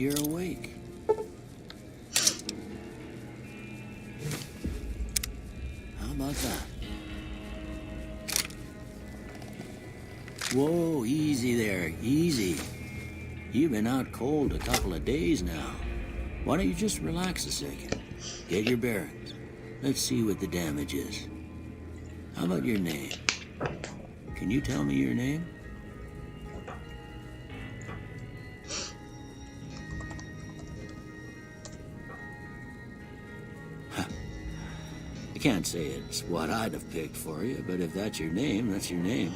You're awake. How about that? Whoa, easy there, easy. You've been out cold a couple of days now. Why don't you just relax a second? Get your bearings. Let's see what the damage is. How about your name? Can you tell me your name? I can't say it's what I'd have picked for you, but if that's your name, that's your name.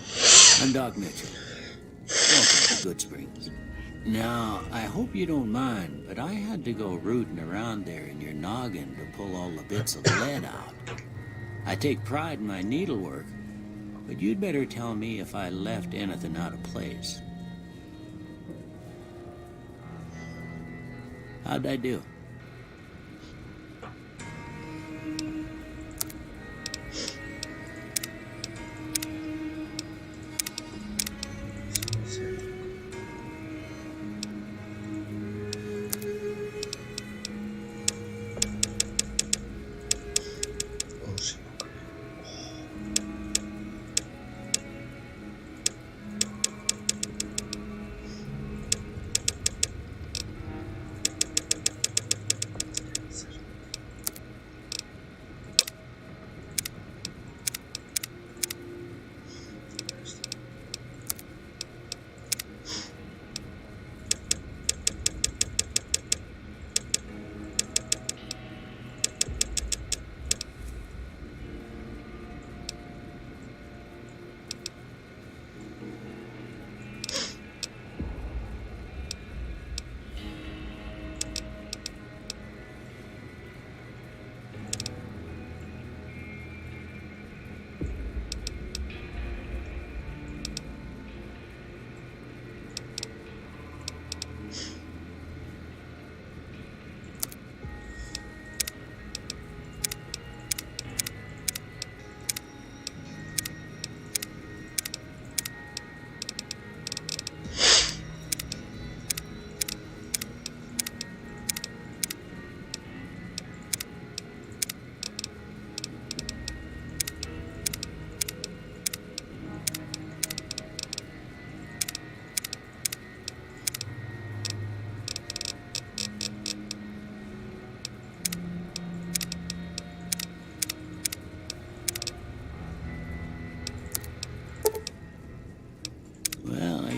I'm Doc Mitchell. Welcome to Goodsprings. Now, I hope you don't mind, but I had to go rooting around there in your noggin to pull all the bits of lead out. I take pride in my needlework, but you'd better tell me if I left anything out of place. How'd I do?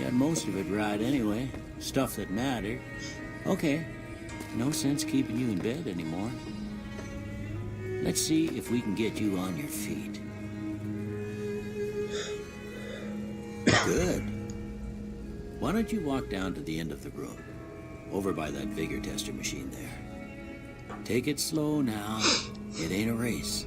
got most of it right anyway. Stuff that mattered. Okay, no sense keeping you in bed anymore. Let's see if we can get you on your feet. Good. Why don't you walk down to the end of the room, over by that vigor tester machine there. Take it slow now. It ain't a race.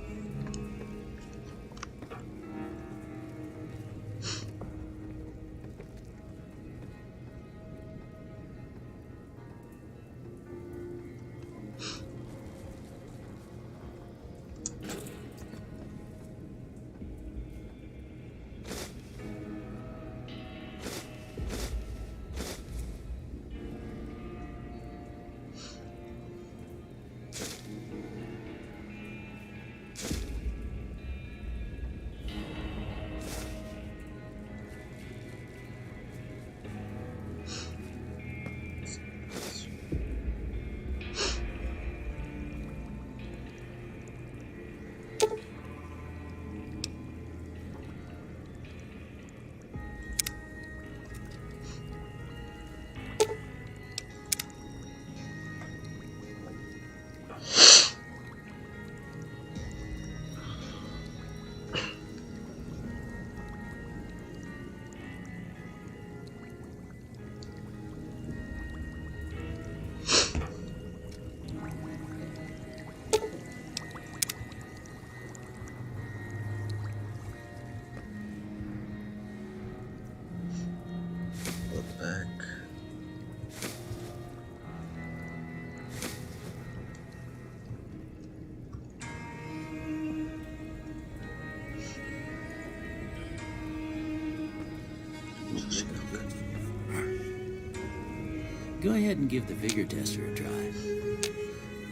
Go ahead and give the vigor tester a try. You'll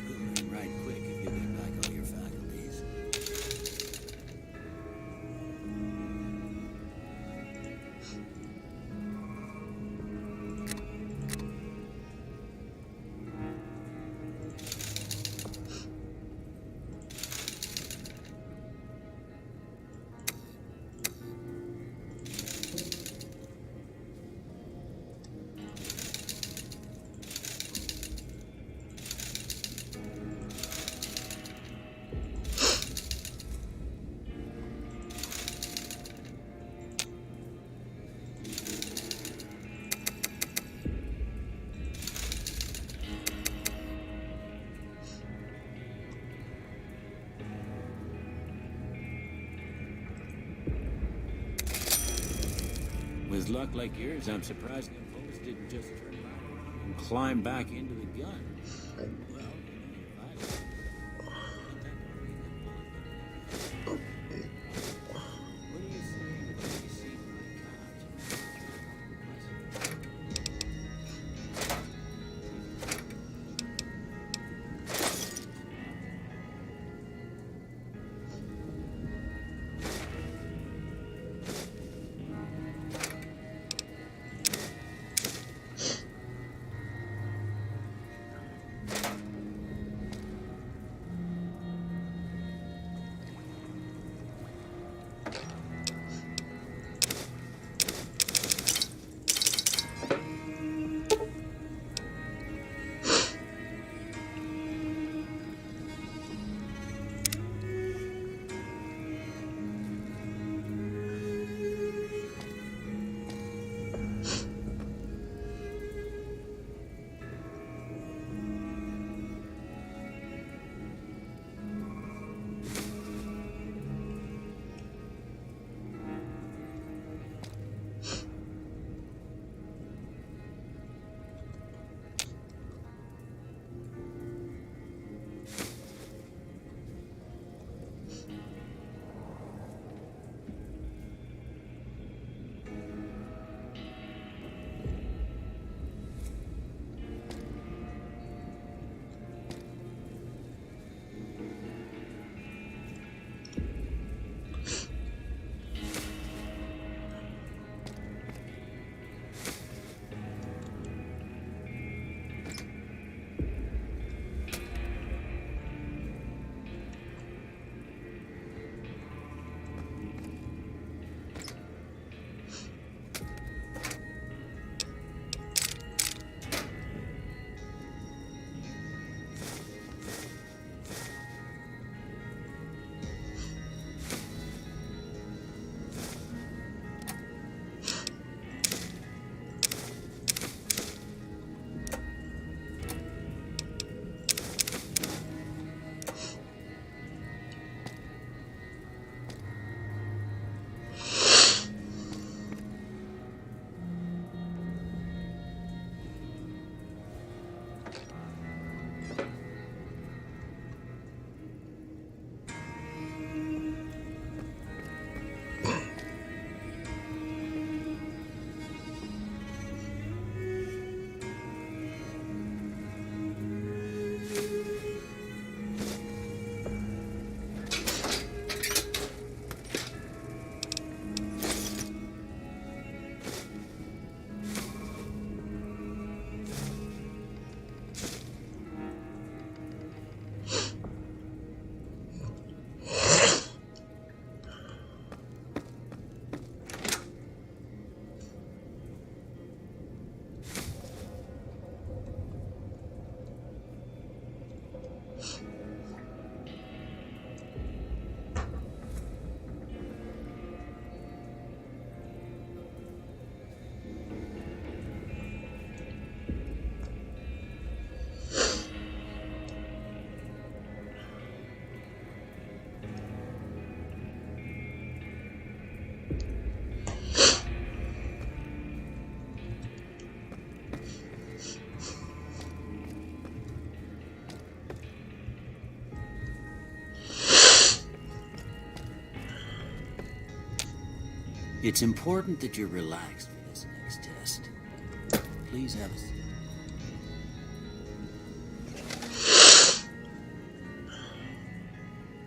learn right quick if you get back all your faculties. With luck like yours, I'm surprised them folks didn't just turn around and climb back into the gun. Well, if I what do you say to take a seat on my couch? It's important that you're relaxed for this next test. Please have a seat.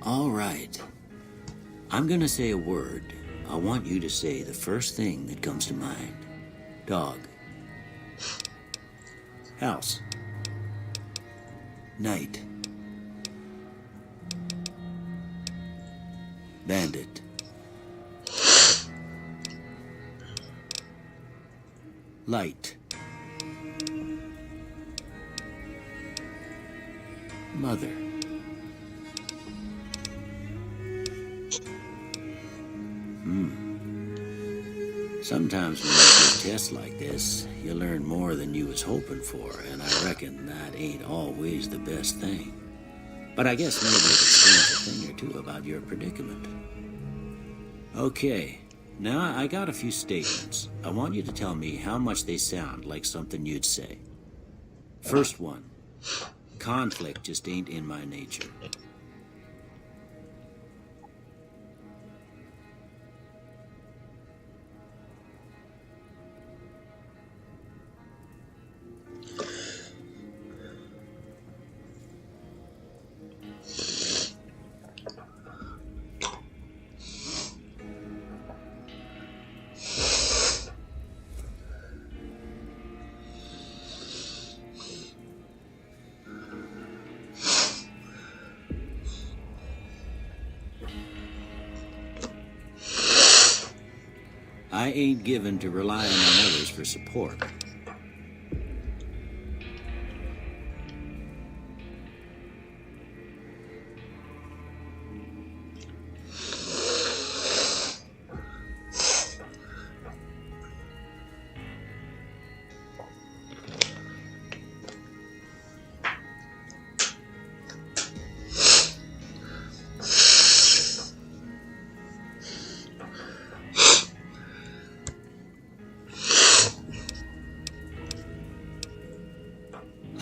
All right. I'm gonna say a word. I want you to say the first thing that comes to mind. Dog. House. Night. Bandit. Light. Mother. Sometimes when you do tests like this, you learn more than you was hoping for, and I reckon that ain't always the best thing. But I guess maybe it explains a thing or two about your predicament. Okay, now I got a few statements. I want you to tell me how much they sound like something you'd say. First one, conflict just ain't in my nature. I ain't given to relying on others for support.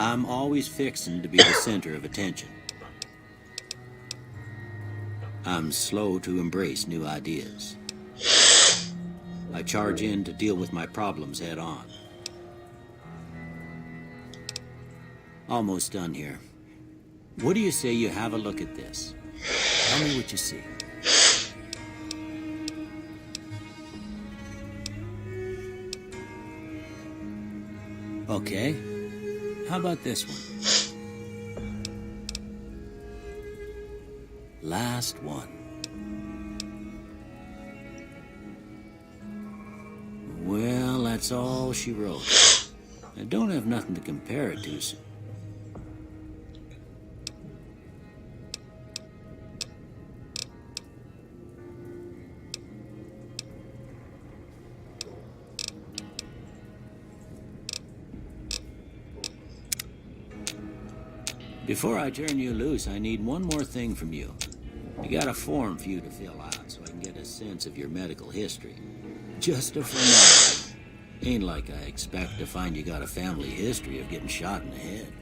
I'm always fixing to be the center of attention. I'm slow to embrace new ideas. I charge in to deal with my problems head on. Almost done here. What do you say you have a look at this? Tell me what you see. Okay. How about this one? Last one. Well, that's all she wrote. I don't have nothing to compare it to, so... Before I turn you loose, I need one more thing from you. I got a form for you to fill out so I can get a sense of your medical history. Just a formality. Ain't like I expect to find you got a family history of getting shot in the head.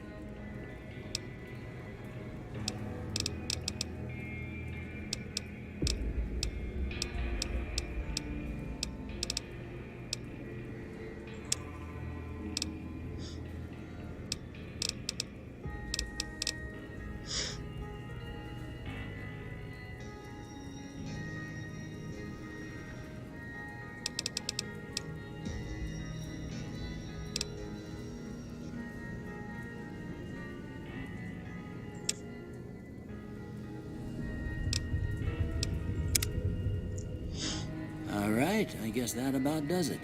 All right, I guess that about does it.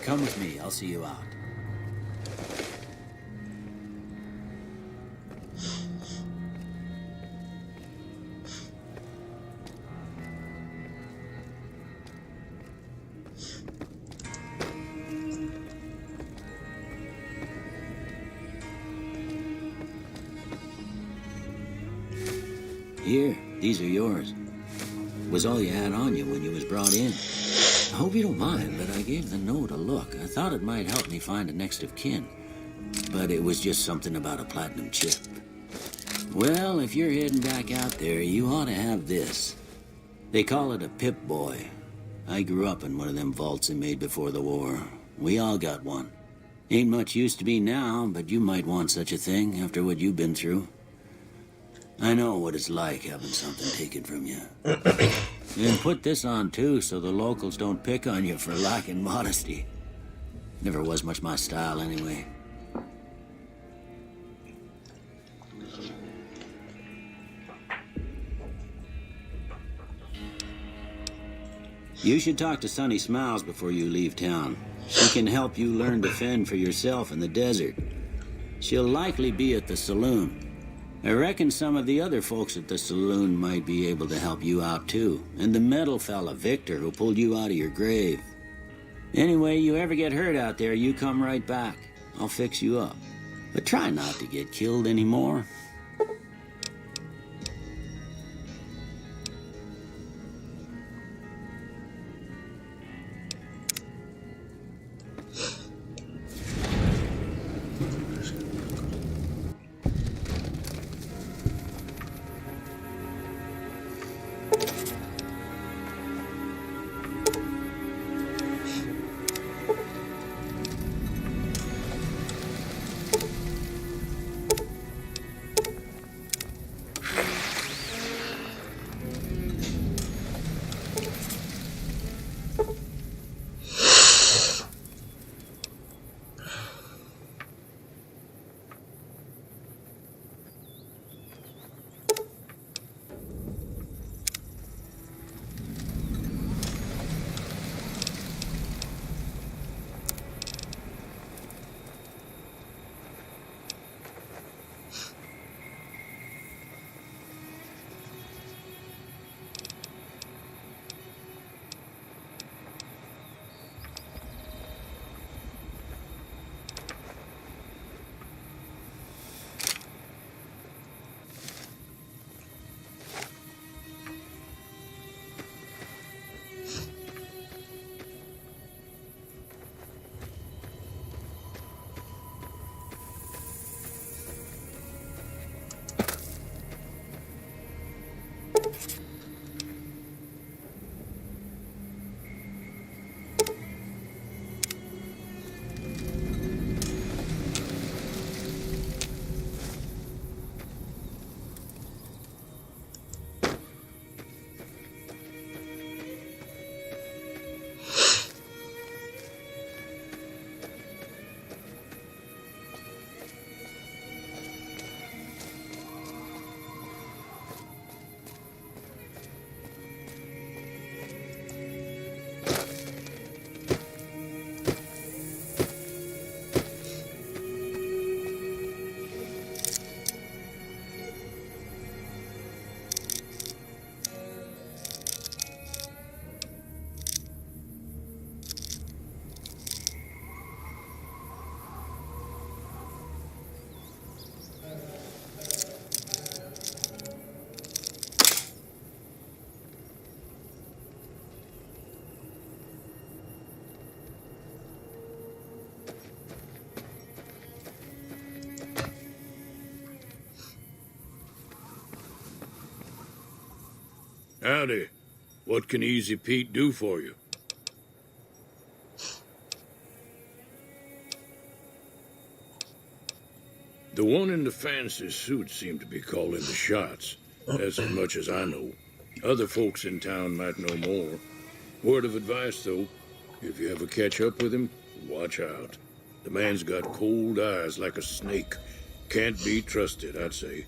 Come with me, I'll see you out. Here, these are yours. Was all you had on you when you was brought in. I hope you don't mind, but I gave the note a look. I thought it might help me find a next of kin. But it was just something about a platinum chip. Well, if you're heading back out there, you ought to have this. They call it a Pip-Boy. I grew up in one of them vaults they made before the war. We all got one. Ain't much use to me now, but you might want such a thing after what you've been through. I know what it's like having something taken from you. And put this on too, so the locals don't pick on you for lacking modesty. Never was much my style anyway. You should talk to Sunny Smiles before you leave town. She can help you learn to fend for yourself in the desert. She'll likely be at the saloon. I reckon some of the other folks at the saloon might be able to help you out too. And the metal fella, Victor, who pulled you out of your grave. Anyway, you ever get hurt out there, you come right back. I'll fix you up. But try not to get killed anymore. Howdy. What can Easy Pete do for you? The one in the fancy suit seemed to be calling the shots. That's as much as I know. Other folks in town might know more. Word of advice, though, if you ever catch up with him, watch out. The man's got cold eyes like a snake. Can't be trusted, I'd say.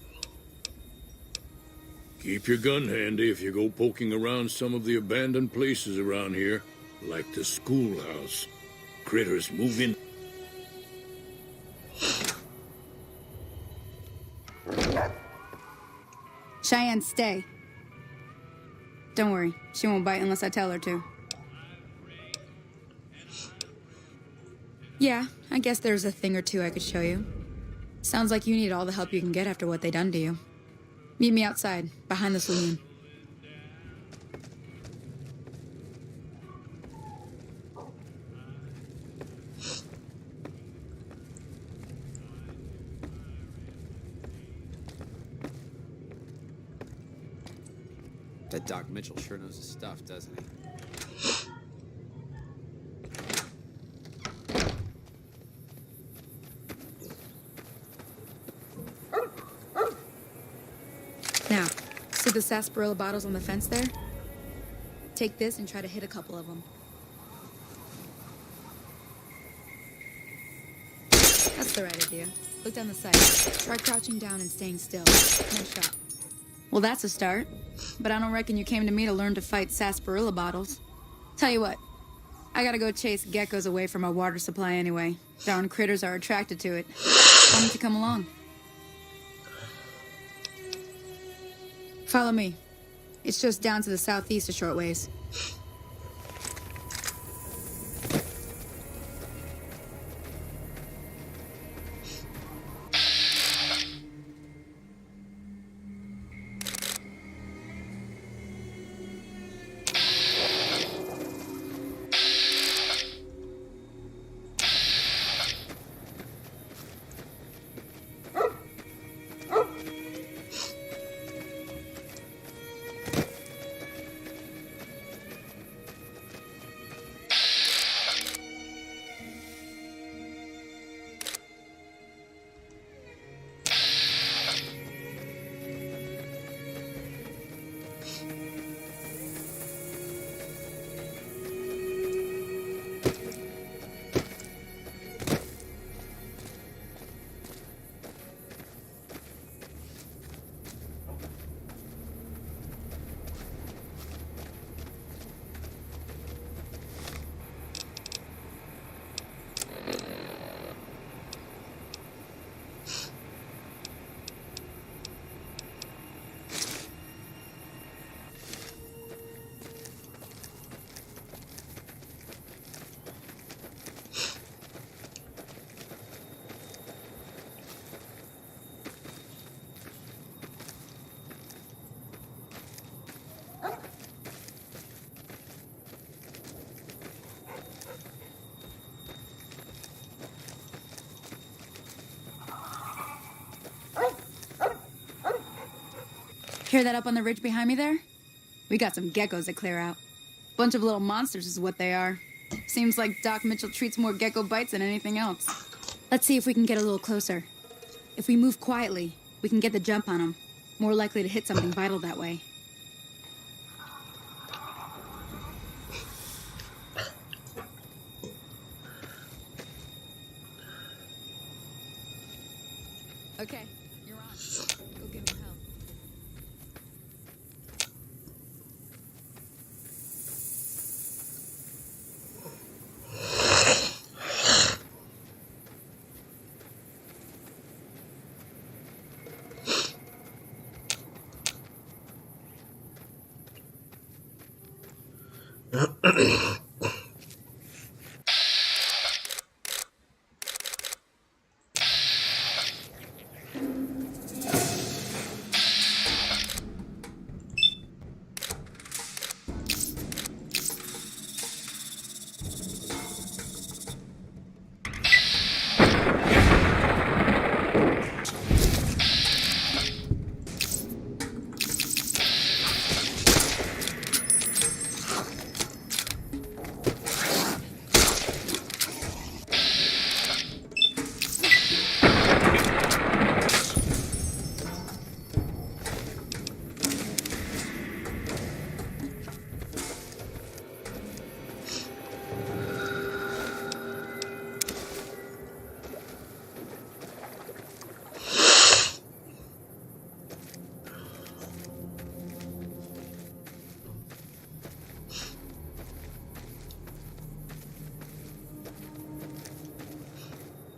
Keep your gun handy if you go poking around some of the abandoned places around here, like the schoolhouse. Critters move in. Cheyenne, stay. Don't worry, she won't bite unless I tell her to. Yeah, I guess there's a thing or two I could show you. Sounds like you need all the help you can get after what they done to you. Meet me outside, behind the saloon. That Doc Mitchell sure knows his stuff, doesn't he? Now, see the sarsaparilla bottles on the fence there? Take this and try to hit a couple of them. That's the right idea. Look down the sight. Try crouching down and staying still. Nice shot. Well, that's a start. But I don't reckon you came to me to learn to fight sarsaparilla bottles. Tell you what, I gotta go chase geckos away from our water supply anyway. Darn critters are attracted to it. Why don't you come along? Follow me. It's just down to the southeast a short ways. Hear that up on the ridge behind me there? We got some geckos to clear out. Bunch of little monsters is what they are. Seems like Doc Mitchell treats more gecko bites than anything else. Let's see if we can get a little closer. If we move quietly, we can get the jump on them. More likely to hit something vital that way. Okay, you're on. Go give him help.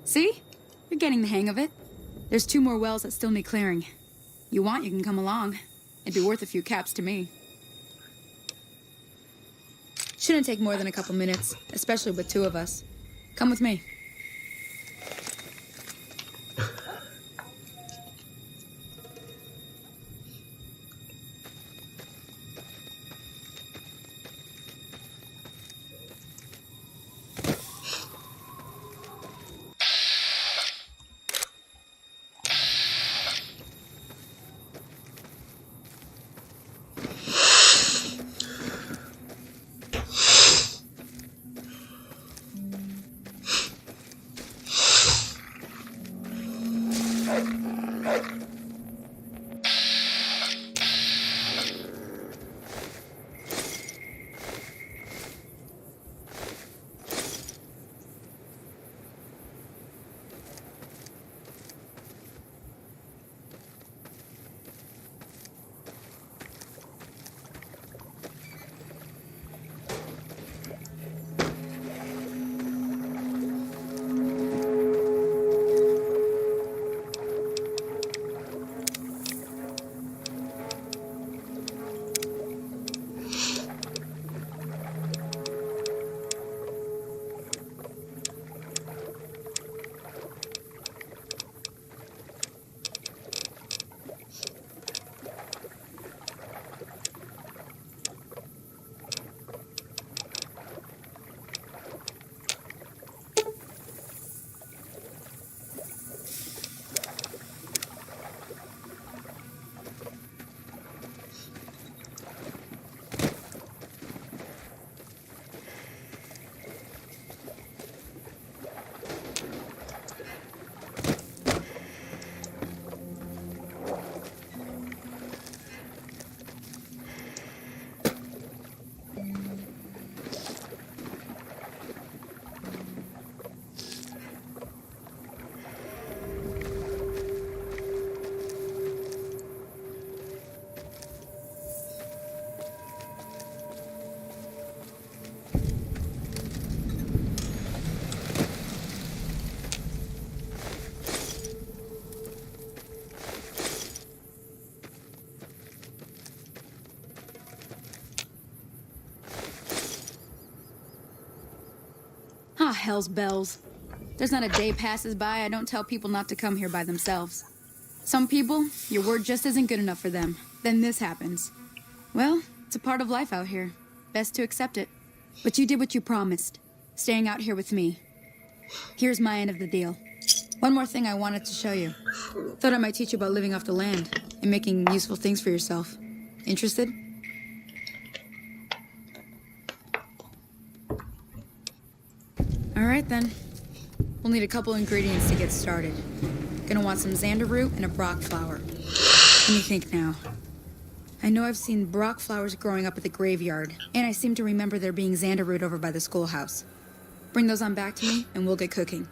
See? You're getting the hang of it. There's 2 more wells that still need clearing. You want, you can come along. It'd be worth a few caps to me. Shouldn't take more than a couple minutes, especially with 2 of us. Come with me. hell's bells. There's not a day passes by I don't tell people not to come here by themselves. Some people, your word just isn't good enough for them. Then this happens. Well, it's a part of life out here. Best to accept it. But you did what you promised, staying out here with me. Here's my end of the deal. One more thing I wanted to show you. Thought I might teach you about living off the land and making useful things for yourself. Interested? All right, then. We'll need a couple ingredients to get started. Gonna want some xander root and a brock flower. Let me think now. I know I've seen brock flowers growing up at the graveyard, and I seem to remember there being xander root over by the schoolhouse. Bring those on back to me, and we'll get cooking.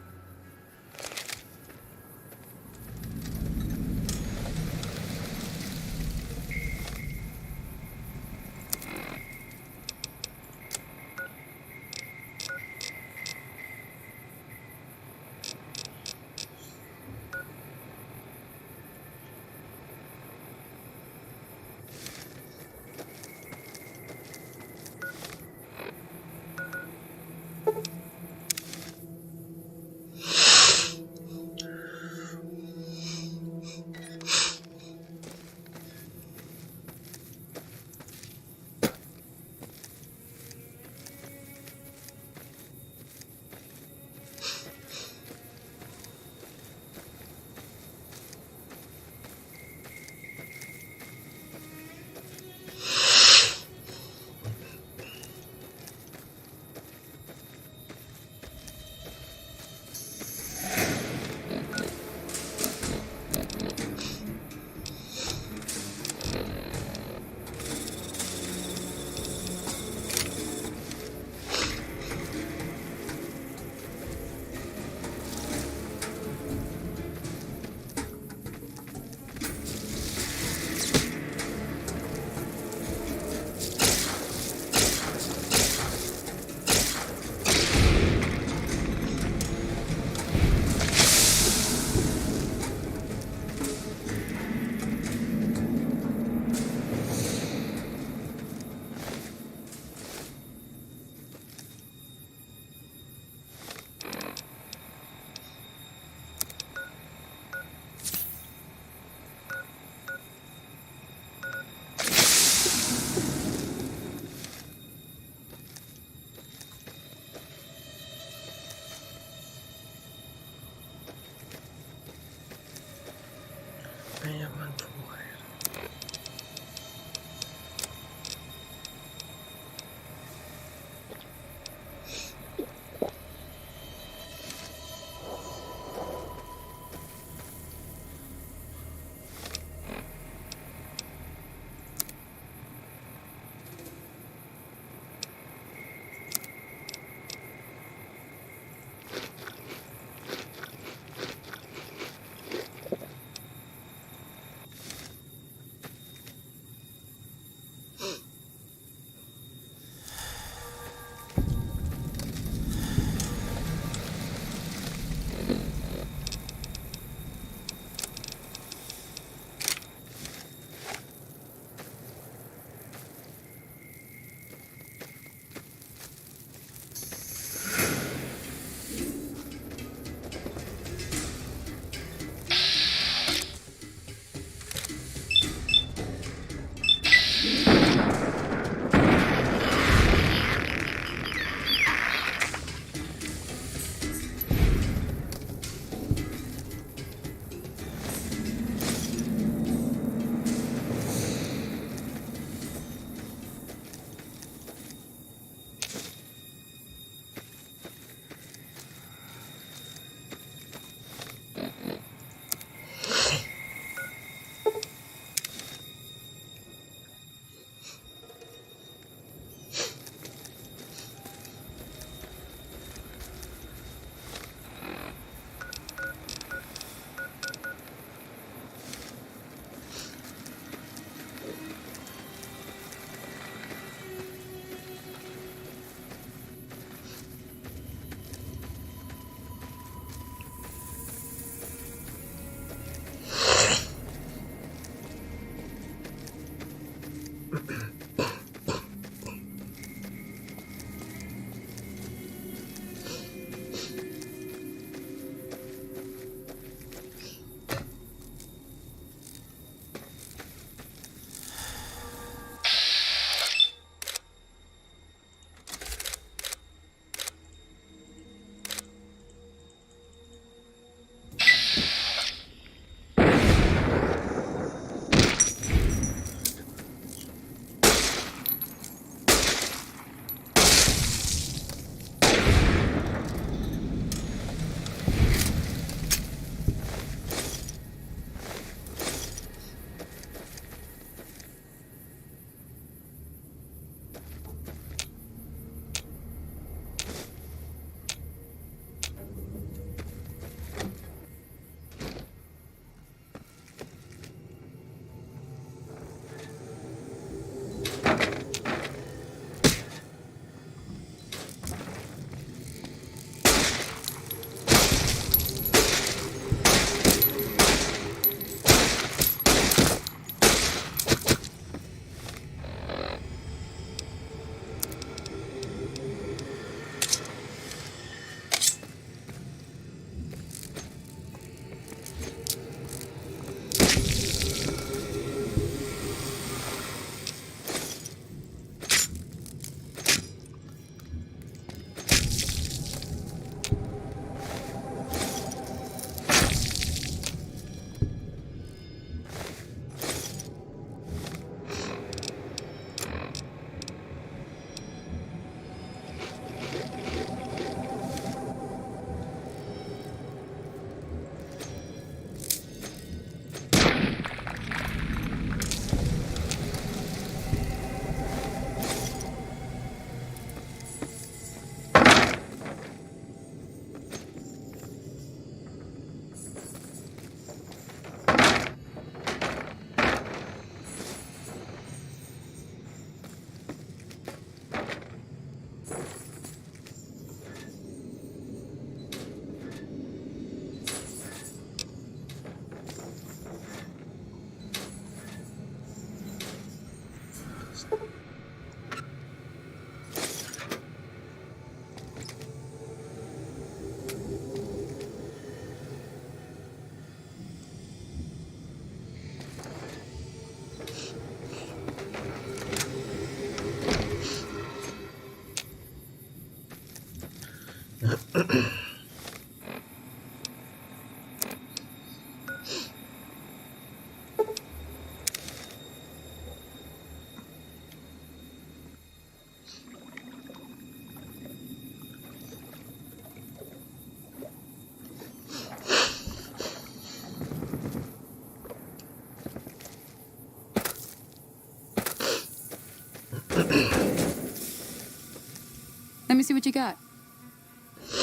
Let me see what you got.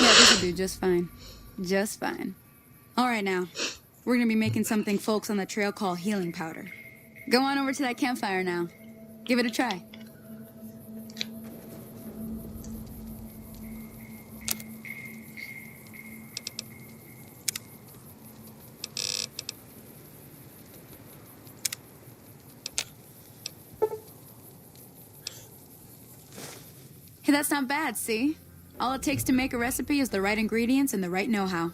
Yeah, this will do just fine. Just fine. All right, now. We're gonna be making something folks on the trail call healing powder. Go on over to that campfire now. Give it a try. Hey, that's not bad, see? All it takes to make a recipe is the right ingredients and the right know-how.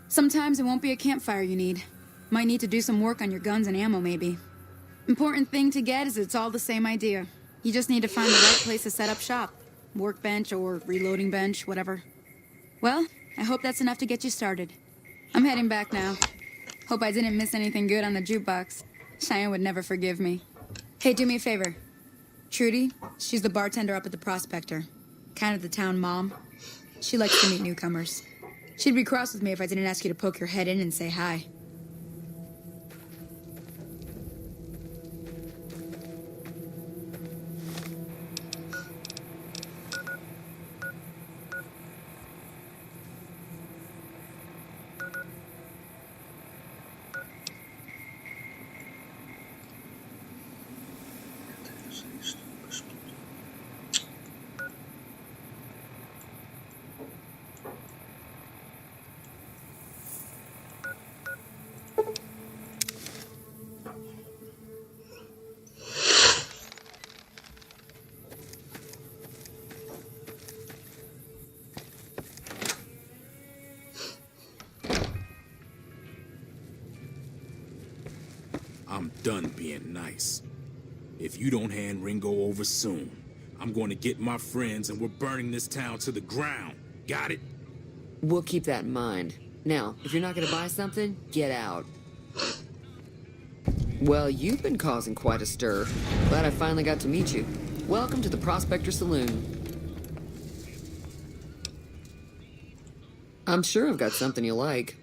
Sometimes it won't be a campfire you need. Might need to do some work on your guns and ammo, maybe. Important thing to get is it's all the same idea. You just need to find the right place to set up shop. Workbench or reloading bench, whatever. Well, I hope that's enough to get you started. I'm heading back now. Hope I didn't miss anything good on the jukebox. Cheyenne would never forgive me. Hey, do me a favor. Trudy, she's the bartender up at the Prospector. Kind of the town mom. She likes to meet newcomers. She'd be cross with me if I didn't ask you to poke your head in and say hi. I'm done being nice. If you don't hand Ringo over soon, I'm going to get my friends and we're burning this town to the ground. Got it? We'll keep that in mind. Now, if you're not going to buy something, get out. Well, you've been causing quite a stir. Glad I finally got to meet you. Welcome to the Prospector Saloon. I'm sure I've got something you like.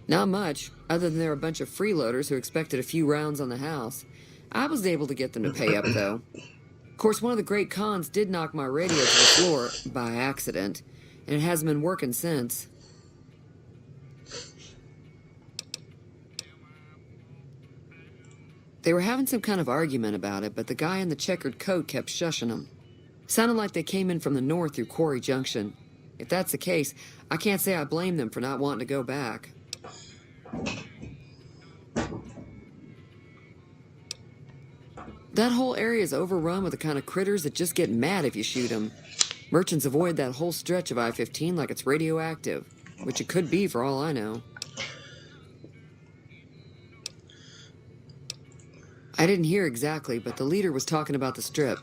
Not much, other than they're a bunch of freeloaders who expected a few rounds on the house. I was able to get them to pay up, though. Of course, one of the great cons did knock my radio to the floor by accident, and it hasn't been working since. They were having some kind of argument about it, but the guy in the checkered coat kept shushing them. Sounded like they came in from the north through Quarry Junction. If that's the case, I can't say I blame them for not wanting to go back. That whole area is overrun with the kind of critters that just get mad if you shoot them. Merchants avoid that whole stretch of I-15 like it's radioactive, which it could be for all I know. I didn't hear exactly, but the leader was talking about the strip.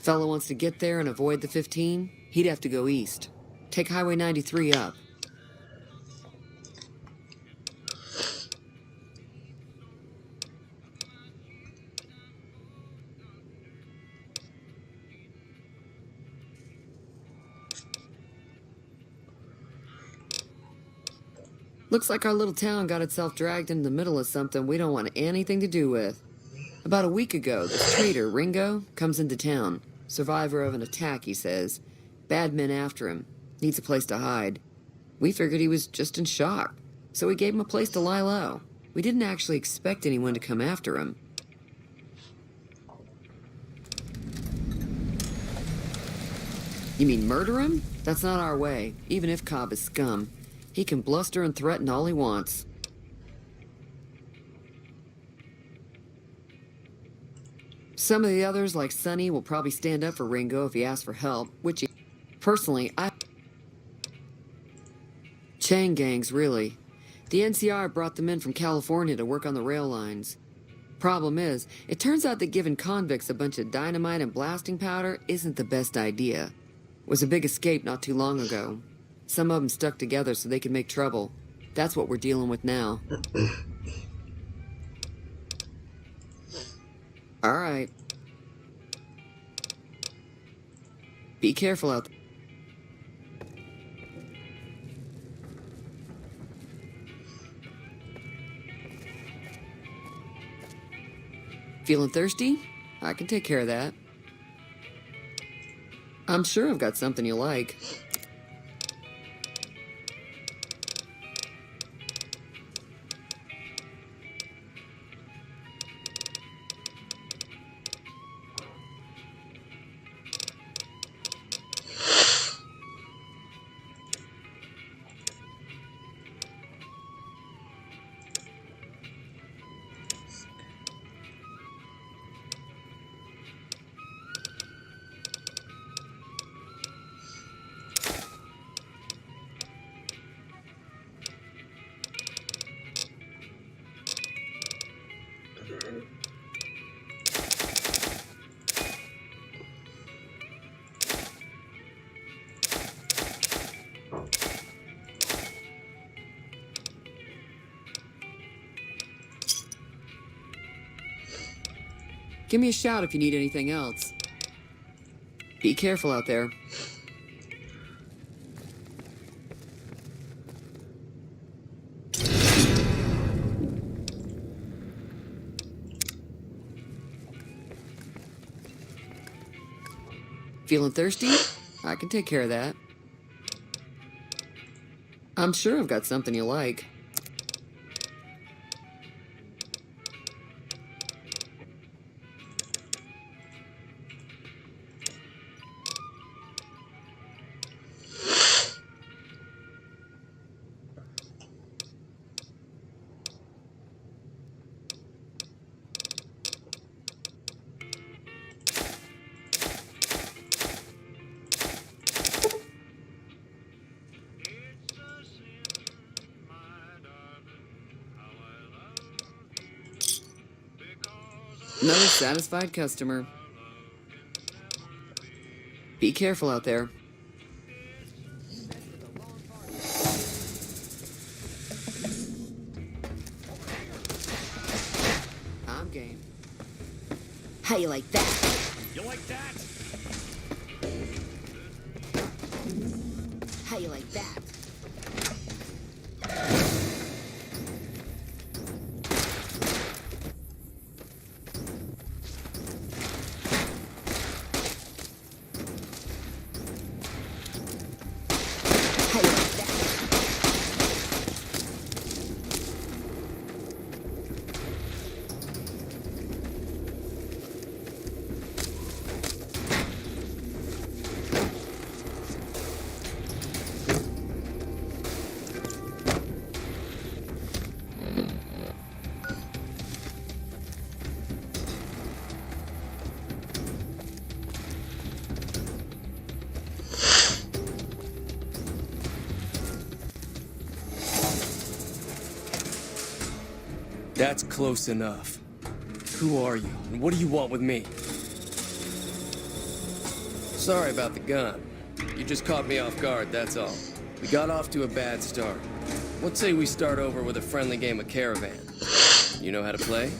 Fellow wants to get there and avoid the 15, he'd have to go east. Take Highway 93 up. Looks like our little town got itself dragged into the middle of something we don't want anything to do with. About a week ago, this traitor, Ringo, comes into town. Survivor of an attack, he says. Bad men after him. Needs a place to hide. We figured he was just in shock, so we gave him a place to lie low. We didn't actually expect anyone to come after him. You mean murder him? That's not our way, even if Cobb is scum. He can bluster and threaten all he wants. Some of the others, like Sonny, will probably stand up for Ringo if he asks for help, which he... Personally, Chain gangs, really. The NCR brought them in from California to work on the rail lines. Problem is, it turns out that giving convicts a bunch of dynamite and blasting powder isn't the best idea. It was a big escape not too long ago. Some of them stuck together so they could make trouble. That's what we're dealing with now. All right. Be careful out there. Feeling thirsty? I can take care of that. I'm sure I've got something you like. Give me a shout if you need anything else. Be careful out there. Feeling thirsty? I can take care of that. I'm sure I've got something you like. Another satisfied customer. Be careful out there. I'm game. How you like that? You like that? How you like that? How you like that? That's close enough. Who are you, and what do you want with me? Sorry about the gun. You just caught me off guard, that's all. We got off to a bad start. Let's say we start over with a friendly game of Caravan. You know how to play?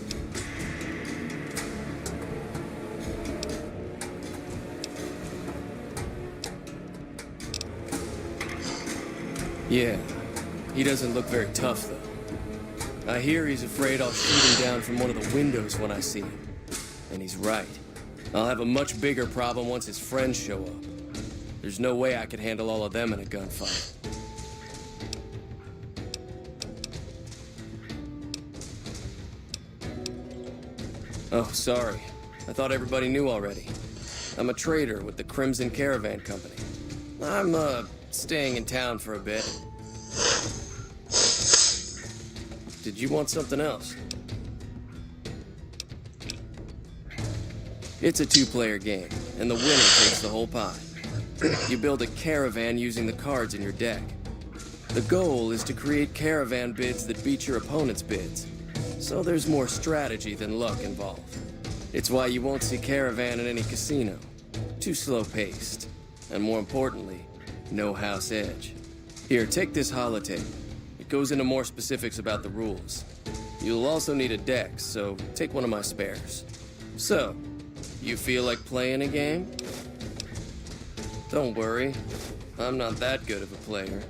Yeah. He doesn't look very tough, though. I hear he's afraid I'll shoot him down from one of the windows when I see him. And he's right. I'll have a much bigger problem once his friends show up. There's no way I could handle all of them in a gunfight. Oh, sorry. I thought everybody knew already. I'm a trader with the Crimson Caravan Company. I'm, staying in town for a bit. Did you want something else? It's a two-player game, and the winner takes the whole pie. You build a caravan using the cards in your deck. The goal is to create caravan bids that beat your opponent's bids. So there's more strategy than luck involved. It's why you won't see caravan in any casino. Too slow-paced. And more importantly, no house edge. Here, take this holotape. It goes into more specifics about the rules. You'll also need a deck, so take one of my spares. So, you feel like playing a game? Don't worry, I'm not that good of a player.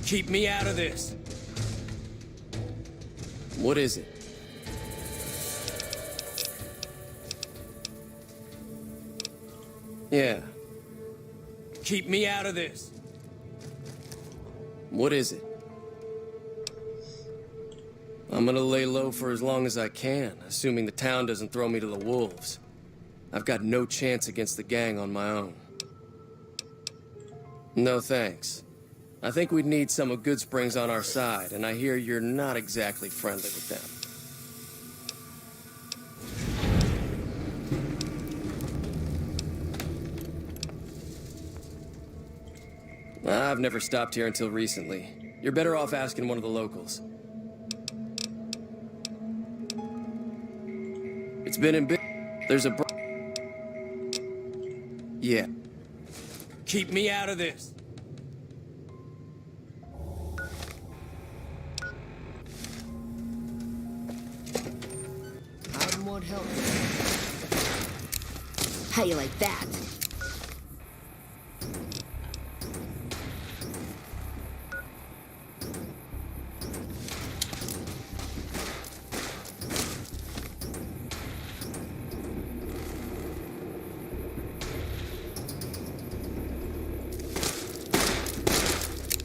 Keep me out of this. What is it? Yeah. Keep me out of this. What is it? I'm gonna lay low for as long as I can, assuming the town doesn't throw me to the wolves. I've got no chance against the gang on my own. No thanks. I think we'd need some of Goodsprings on our side, and I hear you're not exactly friendly with them. I've never stopped here until recently. You're better off asking one of the locals. It's been in there's a yeah. Keep me out of this. I want help. How you like that?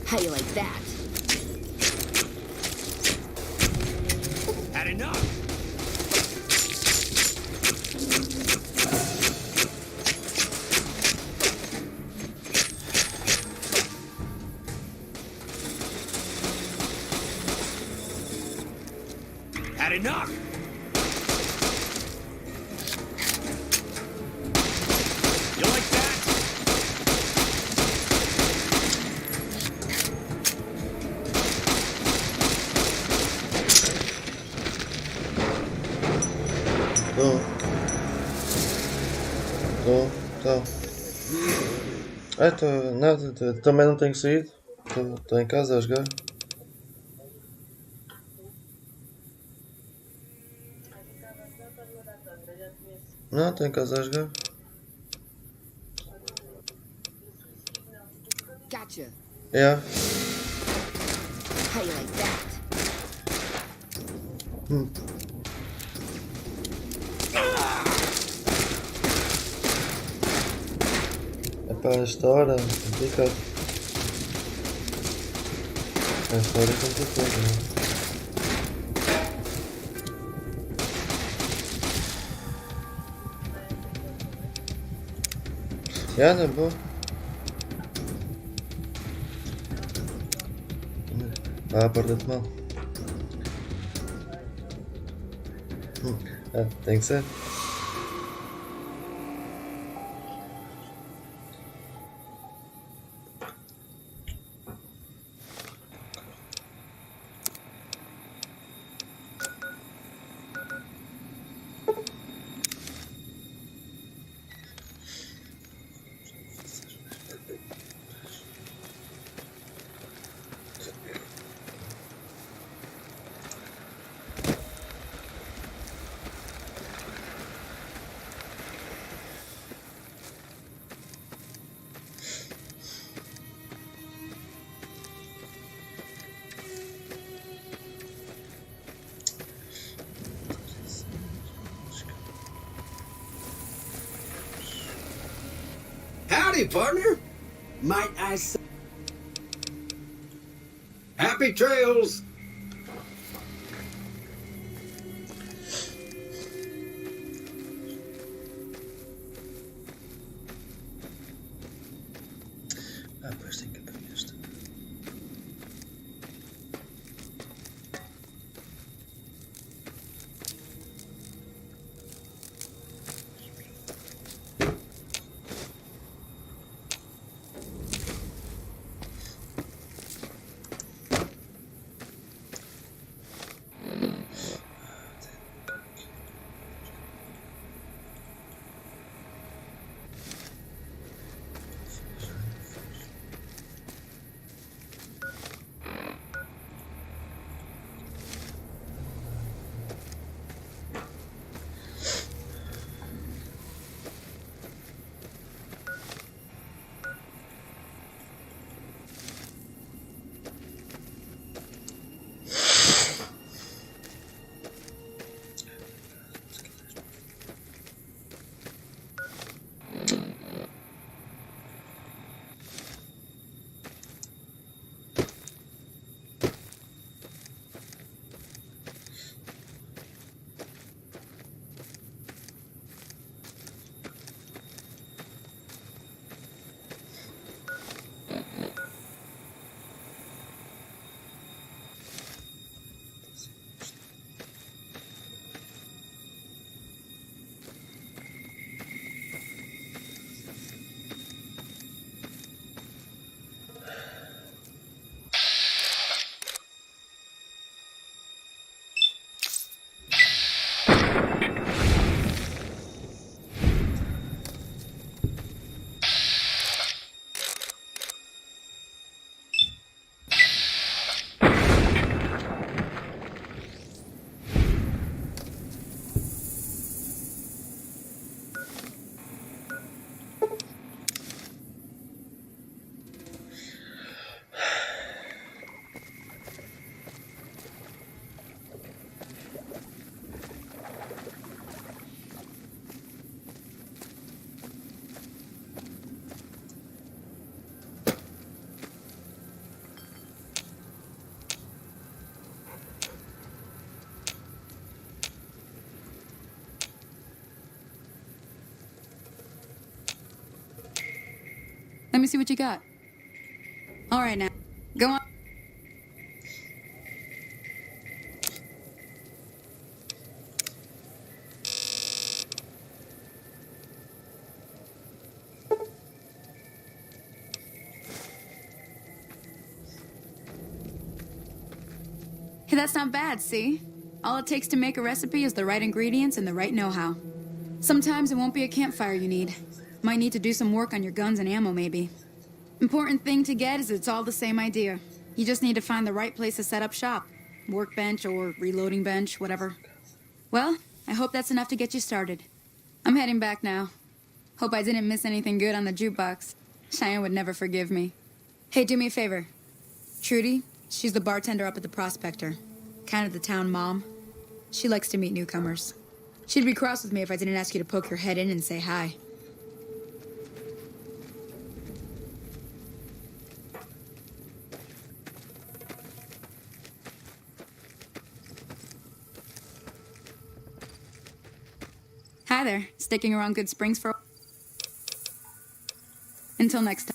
How you like that? Had enough. Had enough. You like that? Tô. Ah, tô. Nada, também não tenho saído. Tô em casa a jogar. Não, tô em casa a jogar. Gotcha. Yeah. How you like that? Epá, esta hora é complicado. Esta hora é complicado, não é? Já, na boa. Ah, porta-te mal. Tem que ser. Howdy, partner. Might I say... Happy trails. Ah, pois tem que abrir esta. Let me see what you got. All right, now. Go on. Hey, that's not bad, see? All it takes to make a recipe is the right ingredients and the right know-how. Sometimes it won't be a campfire you need. Might need to do some work on your guns and ammo, maybe. Important thing to get is it's all the same idea. You just need to find the right place to set up shop. Workbench or reloading bench, whatever. Well, I hope that's enough to get you started. I'm heading back now. Hope I didn't miss anything good on the jukebox. Cheyenne would never forgive me. Hey, do me a favor. Trudy, she's the bartender up at the Prospector. Kind of the town mom. She likes to meet newcomers. She'd be cross with me if I didn't ask you to poke your head in and say hi. Hi there. Sticking around Good Springs for... Until next time.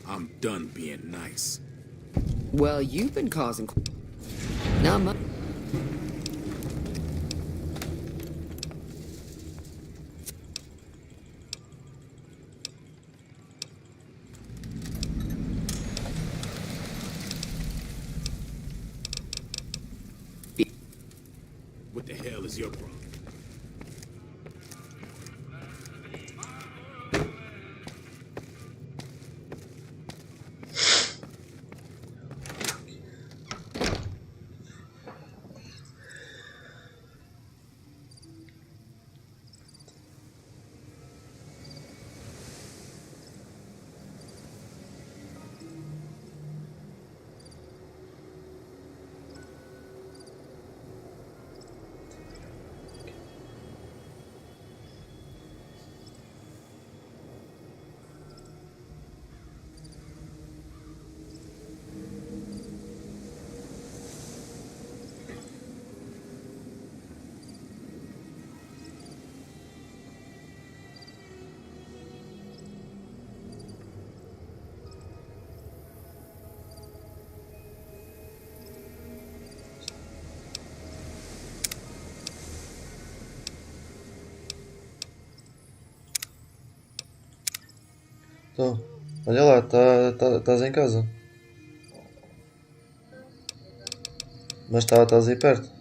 I'm done being nice. Well, you've been causing... Not much. What the hell is your problem? Então, olha lá, estás em casa. Mas estás aí perto.